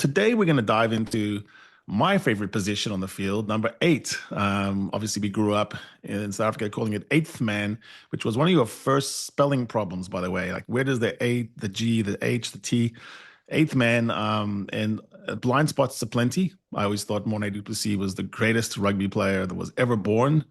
today we're going to dive into my favorite position on the field, number eight. Obviously, we grew up in South Africa calling it eighth man, which was one of your first spelling problems, by the way. Like, where does the A, the G, the H, the T, eighth man, and blind spots aplenty. I always thought Morne du Plessis was the greatest rugby player that was ever born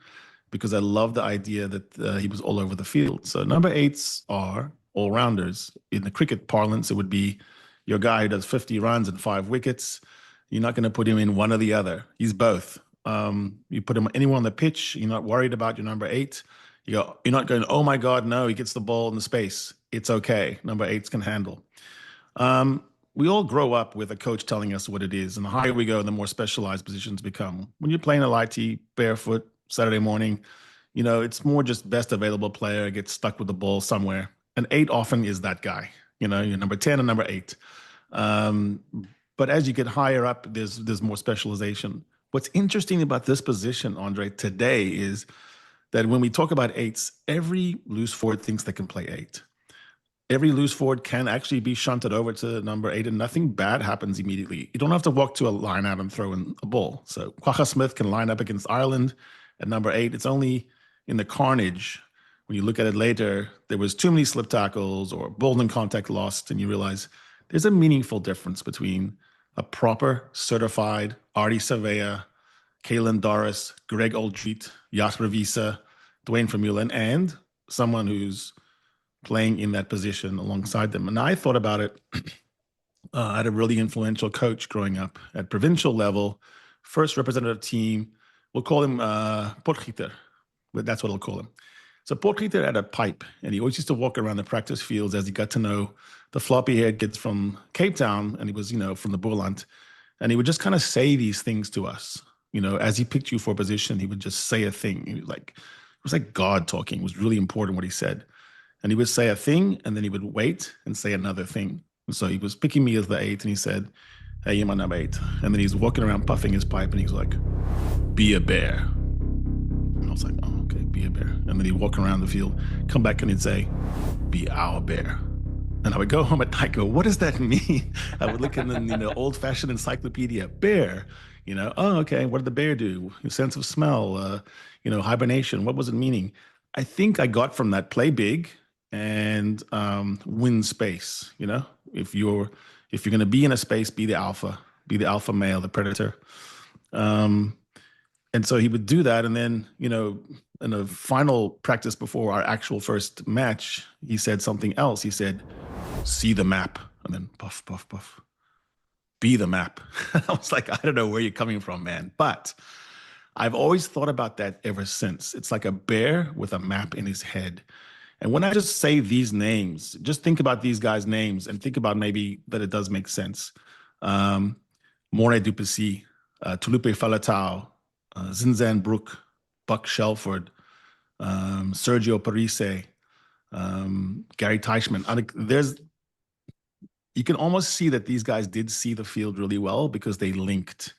because I love the idea that he was all over the field. So number eights are all-rounders. In the cricket parlance, it would be your guy who does 50 runs and 5 wickets. You're not going to put him in one or the other. He's both. You put him anywhere on the pitch. You're not worried about your number eight. You're not going, oh my God, no, he gets the ball in the space. It's okay. Number eights can handle. We all grow up with a coach telling us what it is. And the higher we go, the more specialized positions become. When you're playing a lighty, barefoot, Saturday morning, it's more just best available player gets stuck with the ball somewhere. And eight often is that guy. You're number 10 and number eight. But as you get higher up, there's more specialization. What's interesting about this position, Andre, today is that when we talk about eights, every loose forward thinks they can play eight. Every loose forward can actually be shunted over to number eight and nothing bad happens immediately. You don't have to walk to a line out and throw in a ball. So Kwagga Smith can line up against Ireland at number eight. It's only in the carnage, when you look at it later, there was too many slip tackles or ball in contact lost, and you realize there's a meaningful difference between a proper certified Artie Surveyor, Kalen Doris, Greg Aldreet, Jasper Wiese, Dwayne Vermeulen, and someone who's playing in that position alongside them. And I thought about it. I had a really influential coach growing up at provincial level, first representative team. We'll call him Potgieter, but that's what I'll call him. So Potgieter had a pipe, and he always used to walk around the practice fields as he got to know the floppy-haired kids from Cape Town, and he was, from the Boerland. And he would just kind of say these things to us. As he picked you for a position, he would just say a thing. It was like God talking. It was really important what he said. And he would say a thing, and then he would wait and say another thing. And so he was picking me as the eight, and he said, hey, you're my number eight. And then he's walking around puffing his pipe, and he's like, be a bear. And I was like, oh, okay, be a bear. And then he'd walk around the field, come back, and he'd say, be our bear. And I would go home at night, go, what does that mean? I would look in the old-fashioned encyclopedia, bear. Oh, okay, what did the bear do? Your sense of smell, hibernation, what was it meaning? I think I got from that play big and win space. If you're going to be in a space, be the alpha male, the predator. And so he would do that. And then, in a final practice before our actual first match, he said something else. He said, see the map. And then puff, puff, puff. Be the map. I was like, I don't know where you're coming from, man. But I've always thought about that ever since. It's like a bear with a map in his head. And when I just say these names, just think about these guys' names and think about maybe that it does make sense. Morne du Plessis, Tulupe Falatau, Zinzan Brook, Buck Shelford, Sergio Parise, Gary Teichmann. You can almost see that these guys did see the field really well because they linked.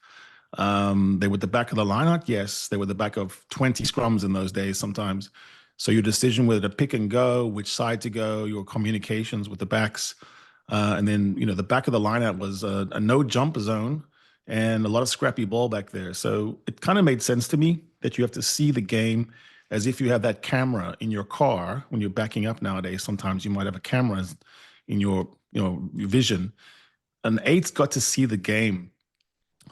They were the back of the lineout, yes. They were the back of 20 scrums in those days sometimes. So your decision whether to pick and go, which side to go, your communications with the backs. And then, the back of the lineout was a no jump zone and a lot of scrappy ball back there. So it kind of made sense to me that you have to see the game as if you have that camera in your car. When you're backing up nowadays, sometimes you might have a camera in your vision. An eight's got to see the game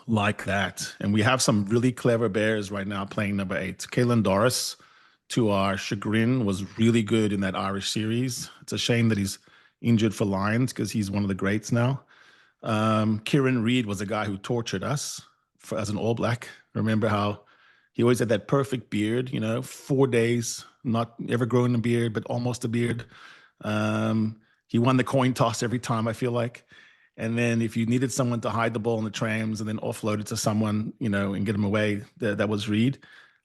like that. And we have some really clever bears right now playing number eight. Kalen Doris, to our chagrin, was really good in that Irish series. It's a shame that he's injured for Lions because he's one of the greats now. Kieran Reid was a guy who tortured us as an All Black. Remember how he always had that perfect beard, 4 days, not ever growing a beard, but almost a beard. He won the coin toss every time, I feel like. And then if you needed someone to hide the ball in the trams and then offload it to someone, and get him away, that was Reid.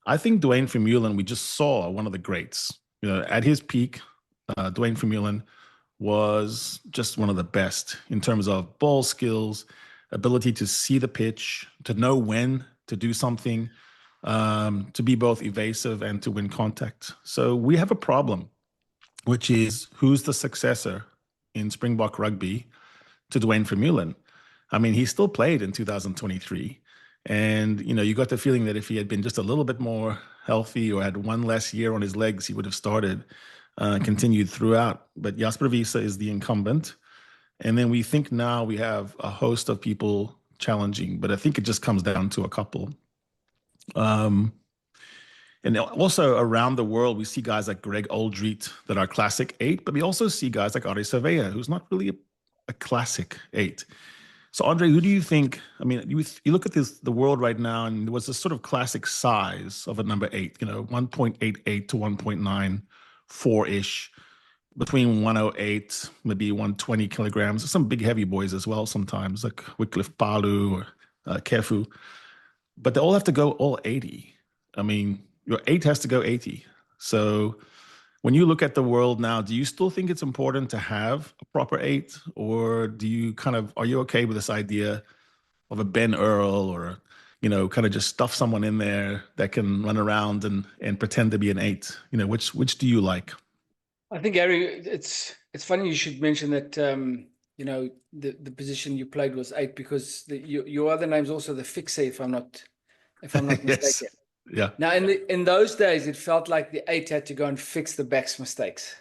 I think Dwayne Vermeulen, we just saw one of the greats. At his peak, Dwayne Vermeulen was just one of the best in terms of ball skills, ability to see the pitch, to know when to do something, to be both evasive and to win contact. So we have a problem, which is who's the successor in Springbok rugby to Dwayne Vermeulen? I mean, he still played in 2023. And, you got the feeling that if he had been just a little bit more healthy or had one less year on his legs, he would have started, continued throughout. But Jasper Wiese is the incumbent. And then we think now we have a host of people challenging, but I think it just comes down to a couple. Um, and also around the world, we see guys like Greg Oldreet that are classic eight, but we also see guys like Ari Surveyor, who's not really a classic eight. So, Andre, who do you think? I mean, you look at the world right now, and there was this sort of classic size of a number eight, 1.88 to 1.94 ish, between 108, maybe 120 kilograms. Some big heavy boys as well sometimes, like Wycliffe Palu or Kefu. But they all have to go all 80. I mean, your eight has to go 80. So when you look at the world now, do you still think it's important to have a proper eight? Or are you okay with this idea of a Ben Earl or, kind of just stuff someone in there that can run around and pretend to be an eight? Which do you like? I think, Gary, it's funny you should mention that, the position you played was eight, because your other name's also the fixer, if I'm not mistaken. Yes. Yeah. Now, in those days, it felt like the eight had to go and fix the back's mistakes.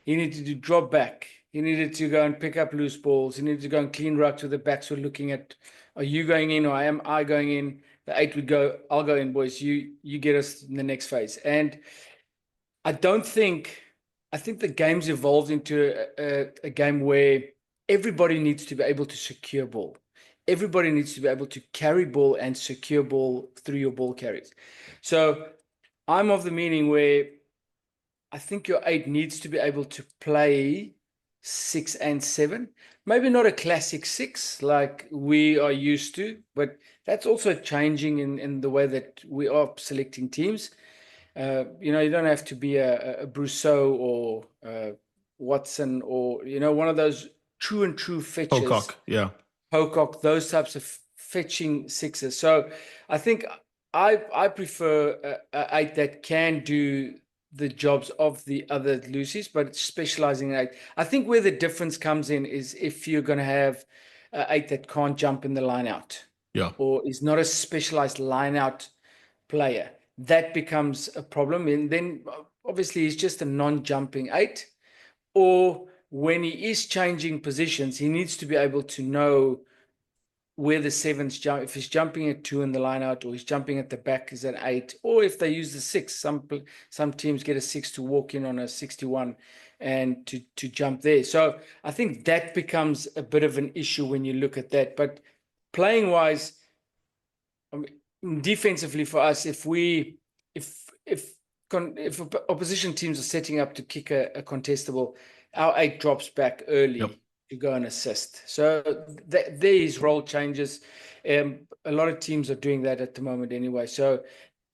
He needed to drop back. He needed to go and pick up loose balls. He needed to go and clean rucks where the backs were looking at, are you going in or am I going in? The eight would go, I'll go in, boys. You get us in the next phase. And I think the game's evolved into a game where everybody needs to be able to secure ball. Everybody needs to be able to carry ball and secure ball through your ball carries. So I'm of the meaning where I think your eight needs to be able to play 6 and 7. Maybe not a classic 6 like we are used to, but that's also changing in the way that we are selecting teams. You don't have to be a Brousseau or Watson or, one of those true fetchers. Pocock, yeah. Pocock, those types of fetching sixes. So I think I prefer a eight that can do the jobs of the other Lucy's, but specializing in eight. I think where the difference comes in is if you're going to have an eight that can't jump in the line out, yeah, or is not a specialized line out player, that becomes a problem. And then obviously he's just a non-jumping eight. Or when he is changing positions, he needs to be able to know where the sevens jump. If he's jumping at 2 in the line out, or he's jumping at the back is an 8, or if they use the 6, some teams get a 6 to walk in on a 61 and to jump there. So I think that becomes a bit of an issue when you look at that. But playing wise, defensively for us, if opposition teams are setting up to kick a contestable, our 8 drops back early. Yep. To go and assist. So these role changes. A lot of teams are doing that at the moment anyway. So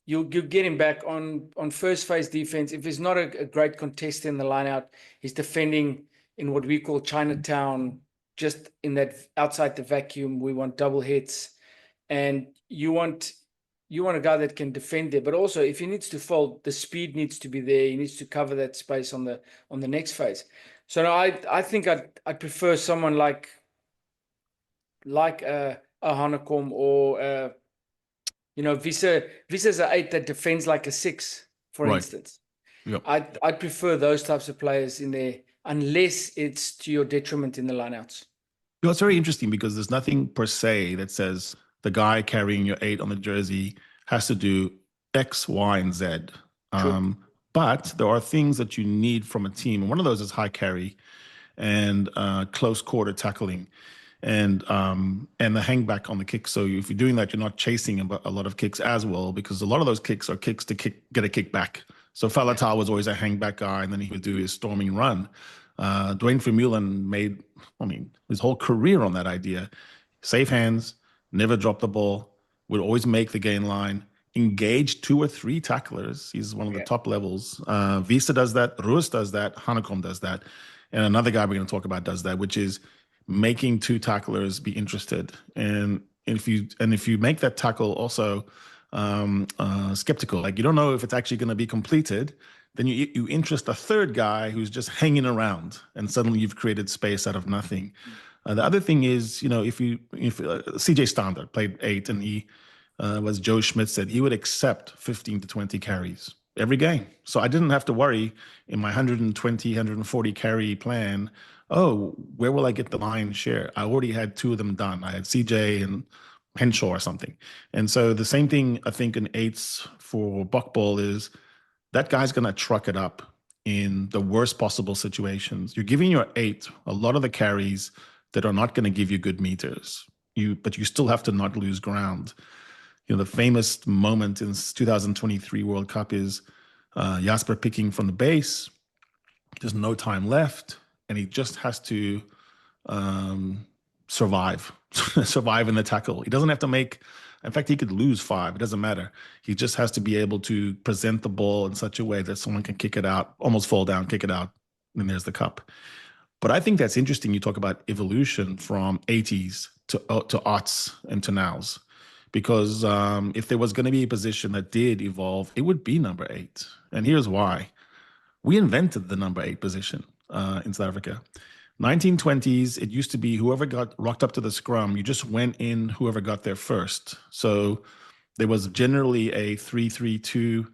you get him back on first phase defense. If he's not a great contestant in the line out, he's defending in what we call Chinatown, just in that outside the vacuum. We want double hits, and you want a guy that can defend there. But also, if he needs to fold, the speed needs to be there. He needs to cover that space on the next phase. So no, I think I'd prefer someone like a Hanekom or Wiese's an 8 that defends like a 6, for instance. Yep. I'd prefer those types of players in there, unless it's to your detriment in the lineouts. It's very interesting because there's nothing per se that says the guy carrying your 8 on the jersey has to do X, Y, and Z. Sure. But there are things that you need from a team. And one of those is high carry and close quarter tackling and the hang back on the kick. So if you're doing that, you're not chasing a lot of kicks as well, because a lot of those kicks are kicks to get a kick back. So Falatau was always a hang back guy, and then he would do his storming run. Dwayne Vermeulen made, his whole career on that idea. Safe hands, never drop the ball, would always make the gain line, engage 2 or 3 tacklers. He's one of the top levels. Wiese does that. Roos does that. Hanekom does that. And another guy we're going to talk about does that, which is making 2 tacklers be interested. And if you make that tackle also skeptical, like you don't know if it's actually going to be completed, then you interest a third guy who's just hanging around, and suddenly you've created space out of nothing. The other thing is, if CJ Standard played 8 and he was Joe Schmidt said he would accept 15 to 20 carries every game. So I didn't have to worry in my 120, 140 carry plan. Oh, where will I get the lion's share? I already had 2 of them done. I had CJ and Henshaw or something. And so the same thing I think in 8s for Bok Ball is that guy's going to truck it up in the worst possible situations. You're giving your 8 a lot of the carries that are not going to give you good meters. But you still have to not lose ground. The famous moment in 2023 World Cup is Jasper picking from the base. There's no time left, and he just has to survive in the tackle. He doesn't have to make. In fact, he could lose 5. It doesn't matter. He just has to be able to present the ball in such a way that someone can kick it out, almost fall down, kick it out, and there's the cup. But I think that's interesting. You talk about evolution from 80s to aughts and to nows. Because if there was going to be a position that did evolve, it would be number 8. And here's why. We invented the number 8 position in South Africa. 1920s, it used to be whoever got rocked up to the scrum, you just went in whoever got there first. So there was generally a 3-3-2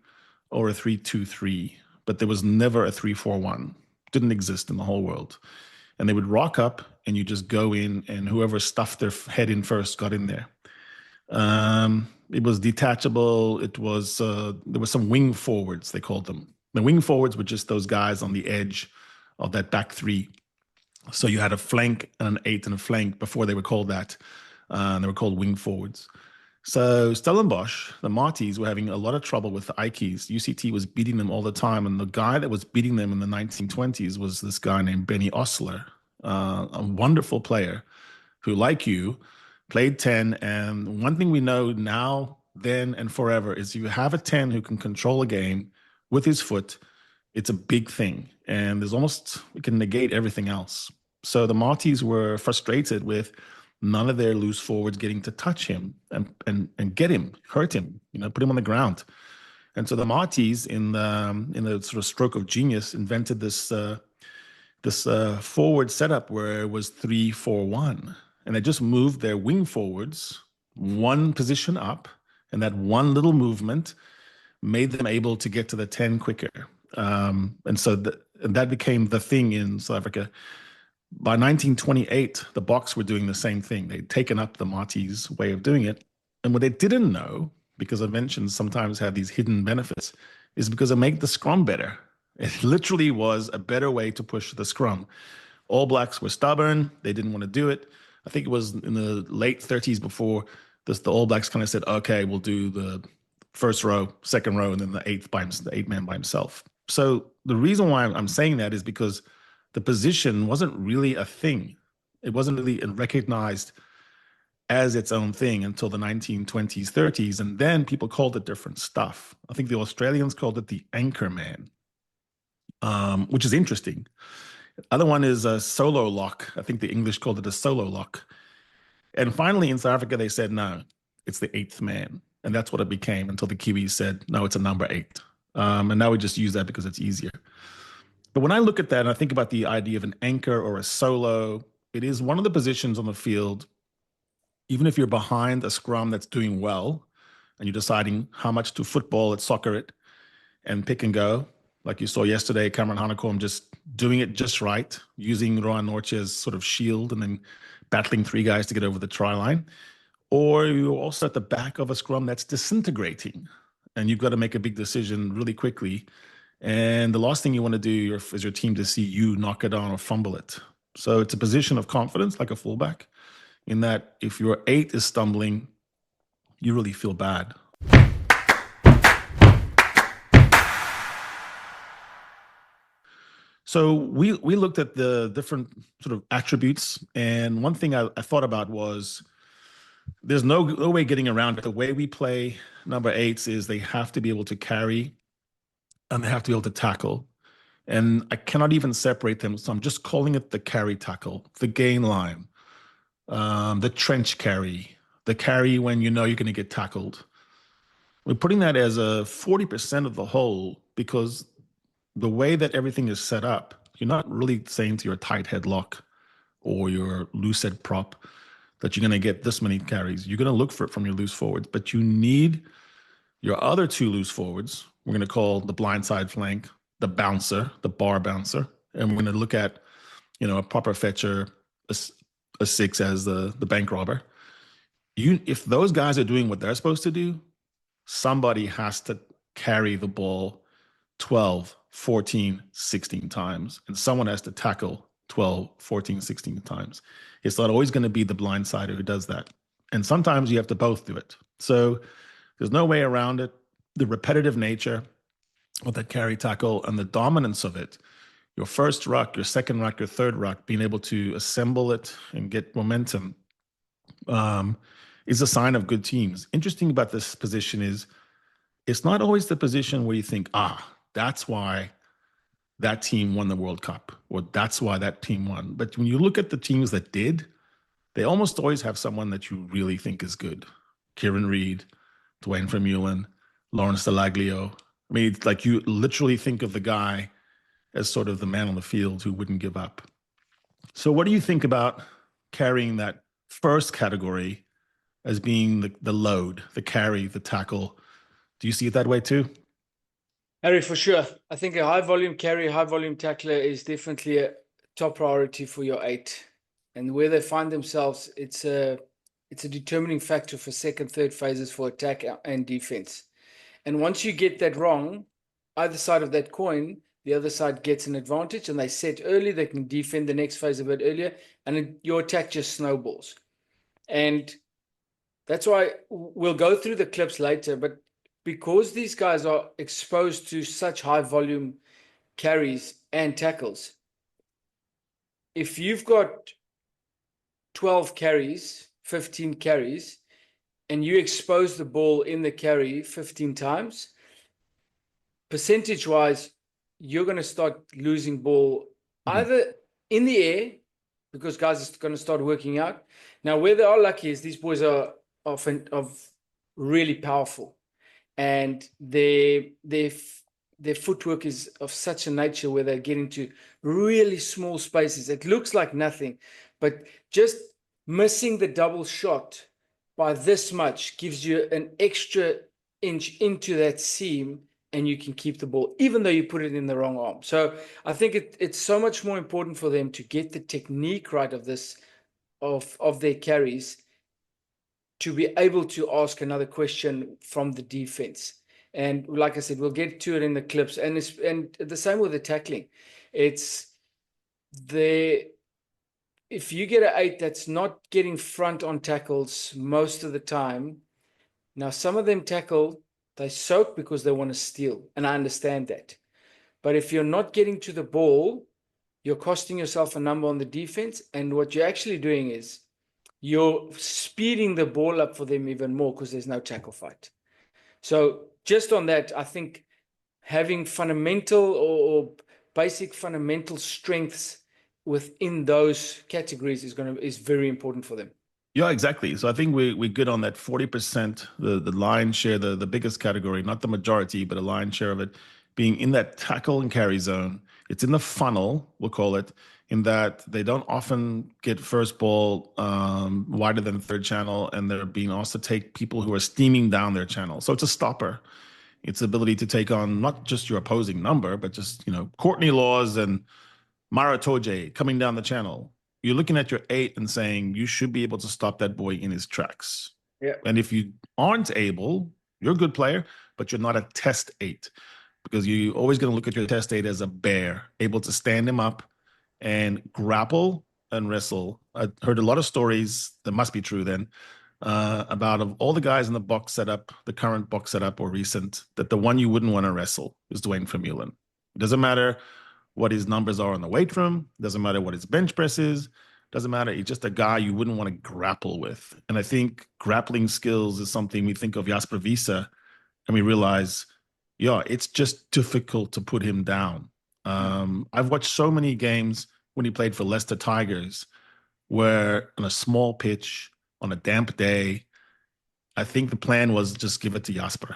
or a 3-2-3, but there was never a 3-4-1. Didn't exist in the whole world. And they would rock up and you just go in and whoever stuffed their head in first got in there. It was detachable. It was there were some wing forwards, they called them. The wing forwards were just those guys on the edge of that back 3. So you had a flank and an 8 and a flank before they were called that. They were called wing forwards. So Stellenbosch, the Marties, were having a lot of trouble with the Ikeys. UCT was beating them all the time. And the guy that was beating them in the 1920s was this guy named Benny Osler, a wonderful player who, like you, played 10. And one thing we know now, then, and forever is you have a 10 who can control a game with his foot. It's a big thing. And it can negate everything else. So the Marties were frustrated with none of their loose forwards getting to touch him and get him, hurt him, put him on the ground. And so the Marties, in the sort of stroke of genius, invented this forward setup where it was 3-4-1. And they just moved their wing forwards one position up, and that one little movement made them able to get to the 10 quicker. And so that became the thing in South Africa. By 1928, the Boks were doing the same thing. They'd taken up the Marties' way of doing it. And what they didn't know, because inventions sometimes have these hidden benefits, is because it made the scrum better. It literally was a better way to push the scrum. All Blacks were stubborn. They didn't want to do it. I think it was in the late 30s before the All Blacks kind of said, okay, we'll do the first row, second row, and then the 8-man by himself. So the reason why I'm saying that is because the position wasn't really a thing. It wasn't really recognized as its own thing until the 1920s, 30s, and then people called it different stuff. I think the Australians called it the anchor man, which is interesting. Other one is a solo lock. I think the English called it a solo lock. And finally, in South Africa, they said, no, it's the 8th man. And that's what it became until the Kiwis said, no, it's a number 8. And now we just use that because it's easier. But when I look at that and I think about the idea of an anchor or a solo, it is one of the positions on the field, even if you're behind a scrum that's doing well and you're deciding how much to football it, soccer it, and pick and go, like you saw yesterday, Cameron Hanekom just doing it just right, using Roan Nortje as sort of shield and then battling 3 guys to get over the try line. Or you're also at the back of a scrum that's disintegrating and you've got to make a big decision really quickly. And the last thing you want to do is your team to see you knock it on or fumble it. So it's a position of confidence, like a fullback, in that if your 8 is stumbling, you really feel bad. So we looked at the different sort of attributes, and one thing I thought about was there's no way getting around it. The way we play number 8s is they have to be able to carry and they have to be able to tackle. And I cannot even separate them. So I'm just calling it the carry tackle, the gain line, the trench carry, the carry when you know you're going to get tackled. We're putting that as a 40% of the whole because the way that everything is set up, you're not really saying to your tight headlock, or your loose head prop that you're going to get this many carries. You're going to look for it from your loose forwards, but you need your other two loose forwards. We're going to call the blindside flank the bouncer, the bar bouncer, and we're going to look at, a proper fetcher, a six as the bank robber. If those guys are doing what they're supposed to do, somebody has to carry the ball 12, 14, 16 times, and someone has to tackle 12, 14, 16 times. It's not always going to be the blindsider who does that. And sometimes you have to both do it. So there's no way around it. The repetitive nature of that carry tackle and the dominance of it, your first ruck, your second ruck, your third ruck, being able to assemble it and get momentum is a sign of good teams. Interesting about this position is it's not always the position where you think, that's why that team won the World Cup, or that's why that team won. But when you look at the teams that did, they almost always have someone that you really think is good. Kieran Reid, Dwayne Vermeulen, Lawrence Delaglio. I mean, it's like you literally think of the guy as sort of the man on the field who wouldn't give up. So what do you think about carrying that first category as being the load, the carry, the tackle? Do you see it that way too? Harry, for sure. I think a high volume carry, high volume tackler is definitely a top priority for your eight. And where they find themselves, it's a determining factor for second, third phases for attack and defense. And once you get that wrong, either side of that coin, the other side gets an advantage, and they set early, they can defend the next phase a bit earlier, and your attack just snowballs. And that's why we'll go through the clips later, but because these guys are exposed to such high volume carries and tackles, if you've got 12 carries, 15 carries, and you expose the ball in the carry 15 times, percentage-wise, you're going to start losing ball either in the air, because guys are going to start working out. Now, where they are lucky is these boys are often really powerful, and their footwork is of such a nature where they get into really small spaces. It looks like nothing, but just missing the double shot by this much gives you an extra inch into that seam, and you can keep the ball, even though you put it in the wrong arm. So I think it's so much more important for them to get the technique right of this, of their carries, to be able to ask another question from the defense. And like I said, we'll get to it in the clips. And the same with the tackling. It's if you get an eight that's not getting front on tackles most of the time, now some of them tackle, they soak because they want to steal, and I understand that. But if you're not getting to the ball, you're costing yourself a number on the defense, and what you're actually doing is you're speeding the ball up for them even more because there's no tackle fight. So just on that, I think having fundamental or basic fundamental strengths within those categories is very important for them. Yeah, exactly. So I think we're good on that 40%, the lion's share, the biggest category, not the majority, but a lion's share of it being in that tackle and carry zone. It's in the funnel, we'll call it, in that they don't often get first ball wider than third channel, and they're being asked to take people who are steaming down their channel. So it's a stopper. It's the ability to take on not just your opposing number, but just, Courtney Laws and Mara Toje coming down the channel. You're looking at your eight and saying you should be able to stop that boy in his tracks. Yeah. And if you aren't able, you're a good player, but you're not a test eight, because you're always going to look at your test eight as a bear, able to stand him up and grapple and wrestle. I heard a lot of stories that must be true then about of all the guys in the box setup, the current box setup or recent, that the one you wouldn't want to wrestle is Dwayne Vermeulen. It doesn't matter what his numbers are in the weight room. Doesn't matter what his bench press is. Doesn't matter. He's just a guy you wouldn't want to grapple with. And I think grappling skills is something we think of Jasper Wiese, and we realize, it's just difficult to put him down. I've watched so many games when he played for Leicester Tigers where on a small pitch, on a damp day, I think the plan was just give it to Jasper.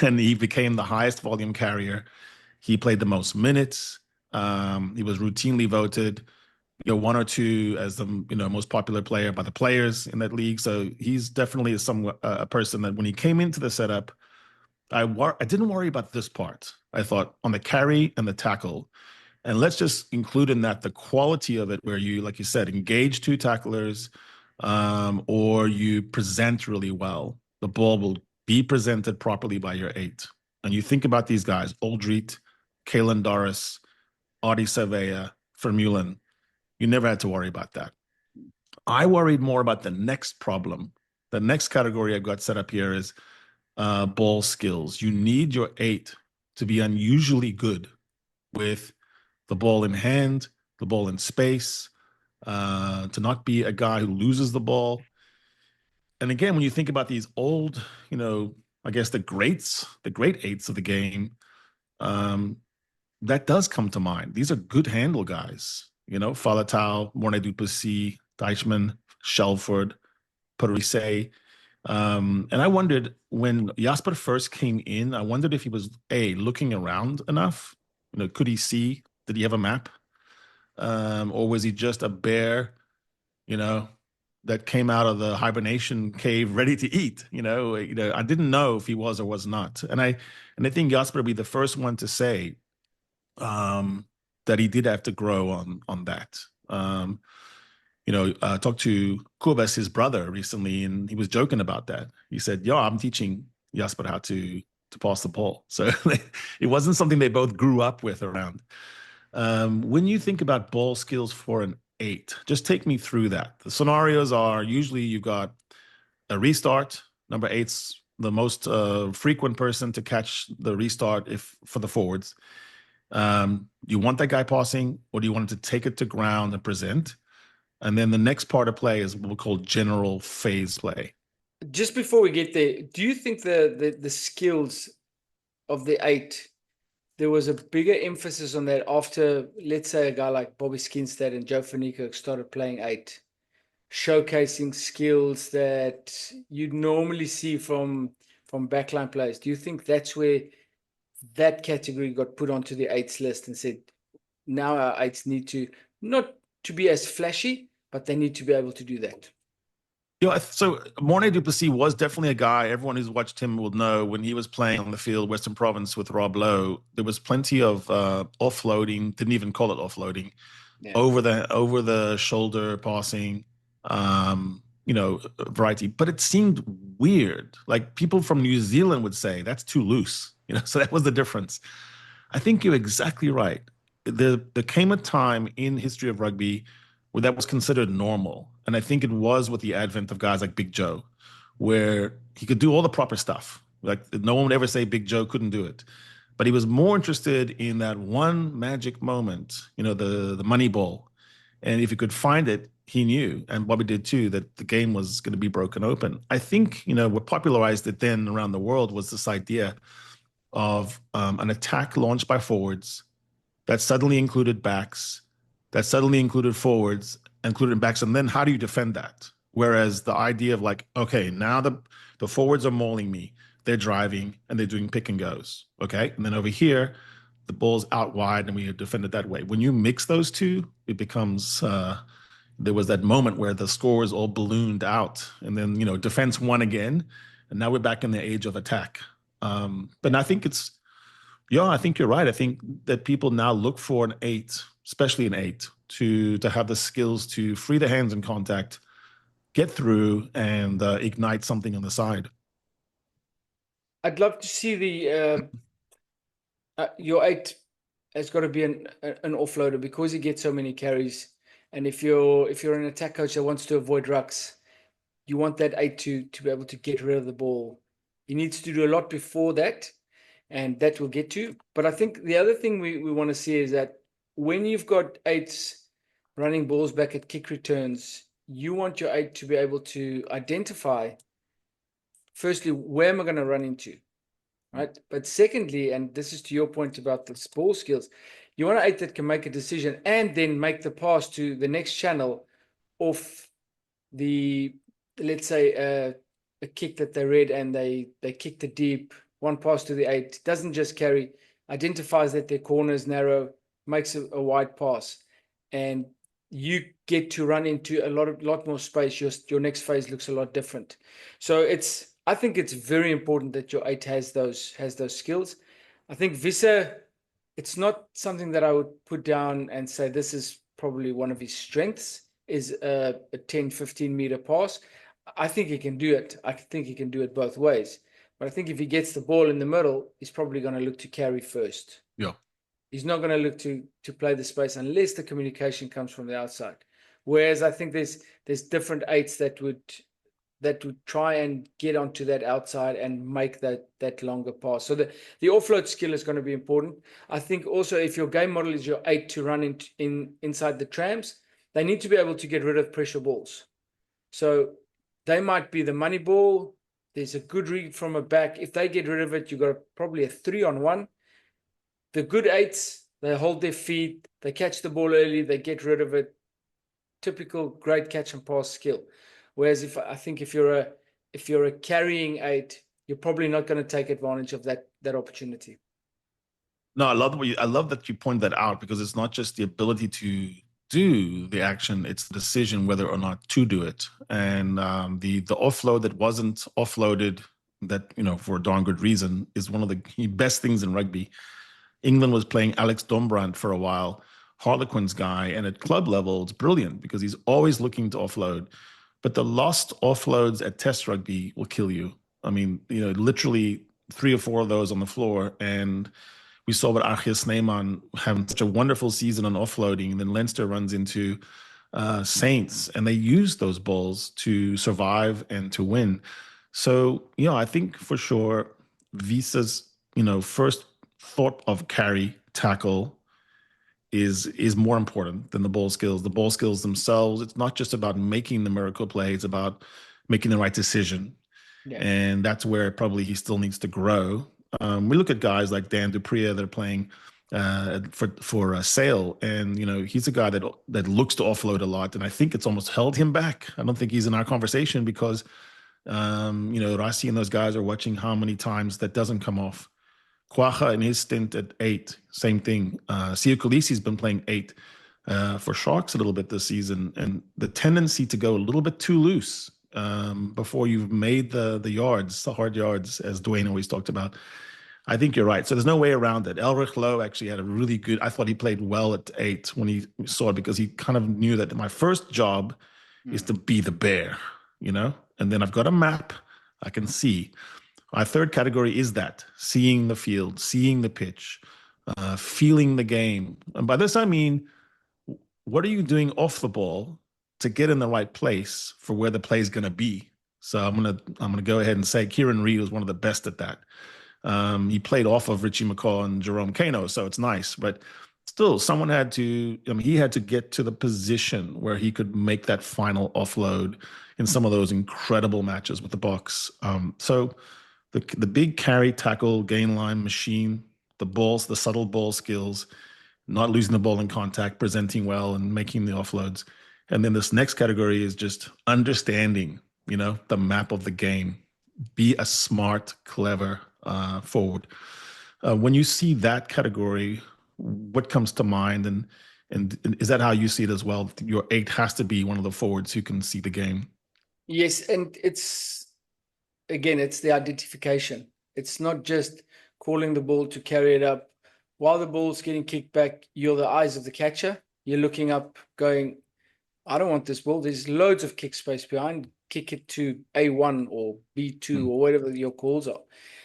And he became the highest volume carrier. He played the most minutes. He was routinely voted one or two as the most popular player by the players in that league. So he's definitely a person that when he came into the setup, I didn't worry about this part. I thought on the carry and the tackle, and let's just include in that the quality of it, where you, like you said, engage two tacklers, or you present really well. The ball will be presented properly by your eight. And you think about these guys: Aldreet, Kalen Doris, Audie Surveyor, Vermeulen. You never had to worry about that. I worried more about the next problem. The next category I've got set up here is ball skills. You need your eight to be unusually good with the ball in hand, the ball in space, to not be a guy who loses the ball. And again, when you think about these old, I guess the great eights of the game, that does come to mind. These are good handle guys, Falatau, Morne Duplessis, Deichmann, Shelford, Parise. And I wondered when Jasper first came in, I wondered if he was looking around enough. Could he see? Did he have a map? Or was he just a bear, that came out of the hibernation cave ready to eat? I didn't know if he was or was not. And I think Jasper would be the first one to say that he did have to grow on that. Talked to Kubas, his brother, recently, and he was joking about that. He said, "Yo, I'm teaching Jasper how to pass the ball." So it wasn't something they both grew up with around. When you think about ball skills for an eight, just take me through that. The scenarios are usually you've got a restart. Number eight's the most frequent person to catch the restart for the forwards. You want that guy passing, or do you want him to take it to ground and present? And then the next part of play is what we call general phase play. Just before we get there, do you think the skills of the eight, there was a bigger emphasis on that after, let's say, a guy like Bobby Skinstad and Joe Fanico started playing eight, showcasing skills that you'd normally see from backline players? Do you think that's where that category got put onto the eights list and said, now our eights need to, not to be as flashy, but they need to be able to do that? So Morne Duplessis was definitely a guy. Everyone who's watched him will know when he was playing on the field, Western Province with Rob Lowe, there was plenty of offloading. Didn't even call it offloading. Yeah. Over the shoulder passing, variety. But it seemed weird. Like people from New Zealand would say that's too loose. So that was the difference. I think you're exactly right. There came a time in history of rugby where that was considered normal. And I think it was with the advent of guys like Big Joe, where he could do all the proper stuff. Like no one would ever say Big Joe couldn't do it. But he was more interested in that one magic moment, the money ball. And if he could find it, he knew, and Bobby did too, that the game was going to be broken open. I think, what popularized it then around the world was this idea of an attack launched by forwards that suddenly included backs, that suddenly included forwards, included backs, and then how do you defend that? Whereas the idea of like, okay, now the forwards are mauling me, they're driving, and they're doing pick and goes, okay? And then over here, the ball's out wide, and we defend it that way. When you mix those two, it becomes, there was that moment where the scores all ballooned out, and then, defense won again, and now we're back in the age of attack. But I think I think you're right. I think that people now look for an eight, especially an eight, to have the skills to free the hands in contact, get through, and ignite something on the side. I'd love to see your eight has got to be an offloader because he gets so many carries. And if you're an attack coach that wants to avoid rucks, you want that eight to be able to get rid of the ball. He needs to do a lot before that, and that we'll get to. But I think the other thing we want to see is that when you've got eights running balls back at kick returns, you want your eight to be able to identify, firstly, where am I going to run into, right? But secondly, and this is to your point about the ball skills, you want an eight that can make a decision and then make the pass to the next channel off the, let's say, a kick that they read and they kicked it deep, one pass to the eight, doesn't just carry, identifies that their corner is narrow, makes a wide pass. And you get to run into a lot more space. Your next phase looks a lot different. So I think it's very important that your 8 has those skills. I think Visa, it's not something that I would put down and say this is probably one of his strengths, is a 10-15 meter pass. I think he can do it. I think he can do it both ways. But I think if he gets the ball in the middle, he's probably going to look to carry first. Yeah. He's not going to look to play the space unless the communication comes from the outside. Whereas I think there's different 8s that would try and get onto that outside and make that longer pass. So the offload skill is going to be important. I think also if your game model is your 8 to run inside the trams, they need to be able to get rid of pressure balls. So they might be the money ball. There's a good read from a back. If they get rid of it, you've got probably a 3-on-1. The good 8s, they hold their feet, they catch the ball early, they get rid of it. Typical great catch and pass skill. Whereas I think if you're a carrying 8, you're probably not going to take advantage of that opportunity. No, I love that you point that out, because it's not just the ability to do the action, it's the decision whether or not to do it. And the offload that wasn't offloaded, that, for a darn good reason, is one of the best things in rugby. England was playing Alex Dombrand for a while, Harlequin's guy, and at club level, it's brilliant because he's always looking to offload. But the lost offloads at Test rugby will kill you. I mean, literally 3 or 4 of those on the floor. And we saw with Archie Snyman having such a wonderful season on offloading. And then Leinster runs into Saints, and they use those balls to survive and to win. So, I think for sure Visa's, first thought of carry tackle is more important than the ball skills. The ball skills themselves, it's not just about making the miracle play, it's about making the right decision. Yeah. And that's where probably he still needs to grow. We look at guys like Dan Dupria that are playing for Sale, and he's a guy that looks to offload a lot, and I think it's almost held him back. I don't think he's in our conversation because Rassi and those guys are watching how many times that doesn't come off. Kwacha in his stint at 8, same thing. Siya Kolisi's been playing 8 for Sharks a little bit this season, and the tendency to go a little bit too loose before you've made the yards, the hard yards, as Dwayne always talked about. I think you're right. So there's no way around it. Elrich Lowe actually had a really good, I thought he played well at 8 when he saw it, because he kind of knew that my first job is to be the bear, and then I've got a map I can see. My third category is that, seeing the field, seeing the pitch, feeling the game. And by this, I mean, what are you doing off the ball to get in the right place for where the play is going to be? So I'm gonna go ahead and say Kieran Reid was one of the best at that. He played off of Richie McCaw and Jerome Kano, so it's nice. But still, someone had to, he had to get to the position where he could make that final offload in some of those incredible matches with the Boks. So the big carry, tackle, gain line machine, the balls, the subtle ball skills, not losing the ball in contact, presenting well, and making the offloads. And then this next category is just understanding, the map of the game. Be a smart, clever forward. When you see that category, what comes to mind? And is that how you see it as well? Your 8 has to be one of the forwards who can see the game. Yes, and again, it's the identification. It's not just calling the ball to carry it up. While the ball's getting kicked back, you're the eyes of the catcher. You're looking up, going, I don't want this ball. There's loads of kick space behind. Kick it to A1 or B2 or whatever your calls are.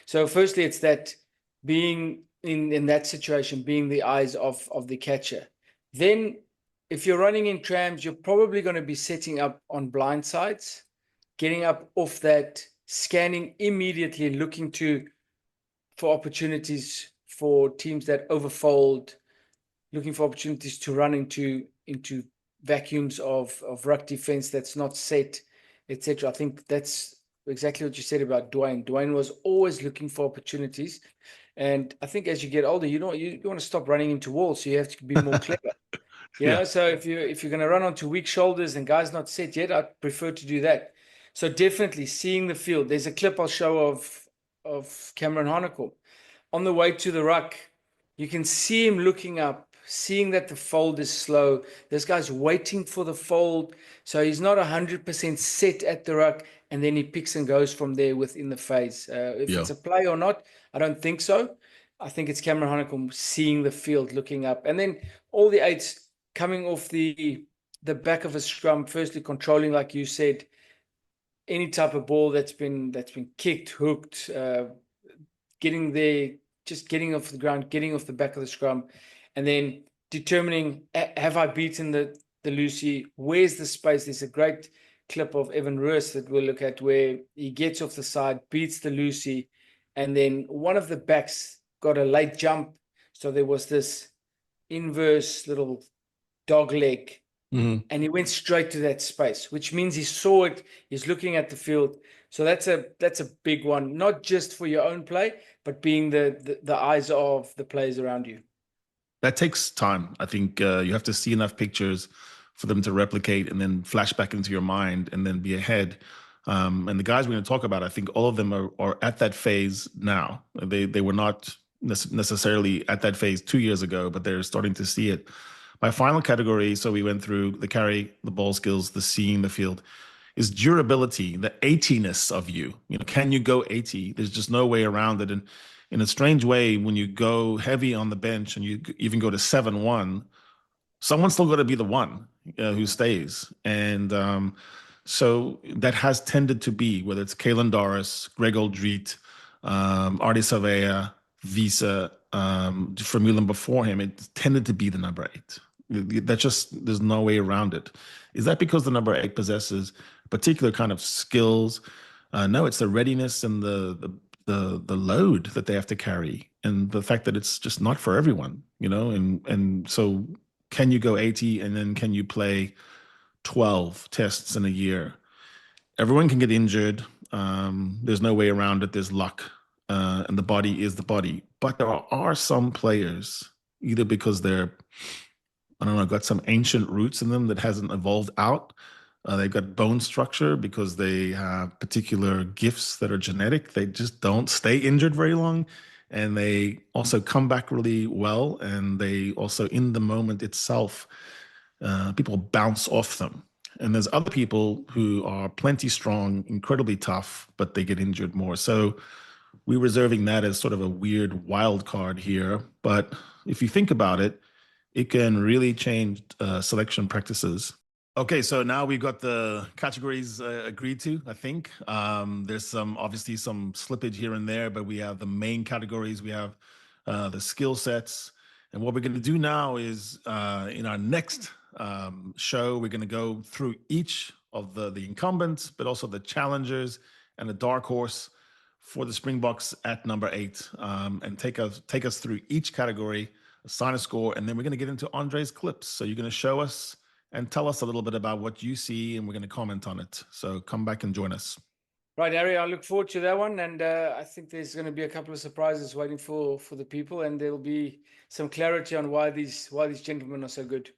So firstly, it's that being in that situation, being the eyes of the catcher. Then if you're running in trams, you're probably going to be setting up on blind sides, getting up off that, scanning immediately, looking for opportunities for teams that overfold, looking for opportunities to run into vacuums of ruck defense that's not set, etc. I think that's exactly what you said about Dwayne. Dwayne was always looking for opportunities. And I think as you get older, you want to stop running into walls, so you have to be more clever. Yeah. So if you're going to run onto weak shoulders and guys not set yet, I'd prefer to do that. So definitely seeing the field. There's a clip I'll show of Cameron Hanekom. On the way to the ruck, you can see him looking up, seeing that the fold is slow. This guy's waiting for the fold. So he's not 100% set at the ruck, and then he picks and goes from there within the phase. If Yeah. it's a play or not, I don't think so. I think it's Cameron Honeycomb seeing the field, looking up. And then all the eights coming off the back of a scrum, firstly controlling, like you said, any type of ball that's been kicked, hooked, getting there, just getting off the ground, getting off the back of the scrum, and then determining, have I beaten the Lucy? Where's the space? There's a great clip of Evan Roos that we'll look at where he gets off the side, beats the Lucy, and then one of the backs got a late jump. So there was this inverse little dog leg, and he went straight to that space, which means he saw it. He's looking at the field. So that's a big one, not just for your own play, but being the eyes of the players around you. That takes time. I think you have to see enough pictures for them to replicate and then flash back into your mind and then be ahead. And the guys we're going to talk about, I think all of them are at that phase now. They were not necessarily at that phase 2 years ago, but they're starting to see it. My final category, so we went through the carry, the ball skills, the seeing the field, is durability, the 80ness of you. You know, can you go 80? There's just no way around it. And in a strange way, when you go heavy on the bench and you even go to 7-1, someone's still going to be the one who stays. And so that has tended to be, whether it's Kalen Doris, Greg Aldreet, Artie Savea, Visa, Vermeulen before him, it tended to be the number 8. That just, there's no way around it. Is that because the number 8 possesses particular kind of skills? No, it's the readiness and the load that they have to carry, and the fact that it's just not for everyone, you know. And so, can you go 80, and then can you play 12 tests in a year? Everyone can get injured. There's no way around it. There's luck, and the body is the body. But there are some players, either because they're, I don't know, got some ancient roots in them that hasn't evolved out. They've got bone structure because they have particular gifts that are genetic. They just don't stay injured very long. And they also come back really well. And they also, in the moment itself, people bounce off them. And there's other people who are plenty strong, incredibly tough, but they get injured more. So we're reserving that as sort of a weird wild card here. But if you think about it, it can really change selection practices. Okay, so now we've got the categories agreed to, I think. There's obviously some slippage here and there, but we have the main categories. We have the skill sets. And what we're going to do now is in our next show, we're going to go through each of the incumbents, but also the challengers and the dark horse for the Springboks at number 8, and take us through each category, assign a score, and then we're going to get into Andre's clips. So you're going to show us and tell us a little bit about what you see, and we're going to comment on it. So come back and join us. Right, Harry, I look forward to that one. And I think there's going to be a couple of surprises waiting for the people, and there'll be some clarity on why these gentlemen are so good.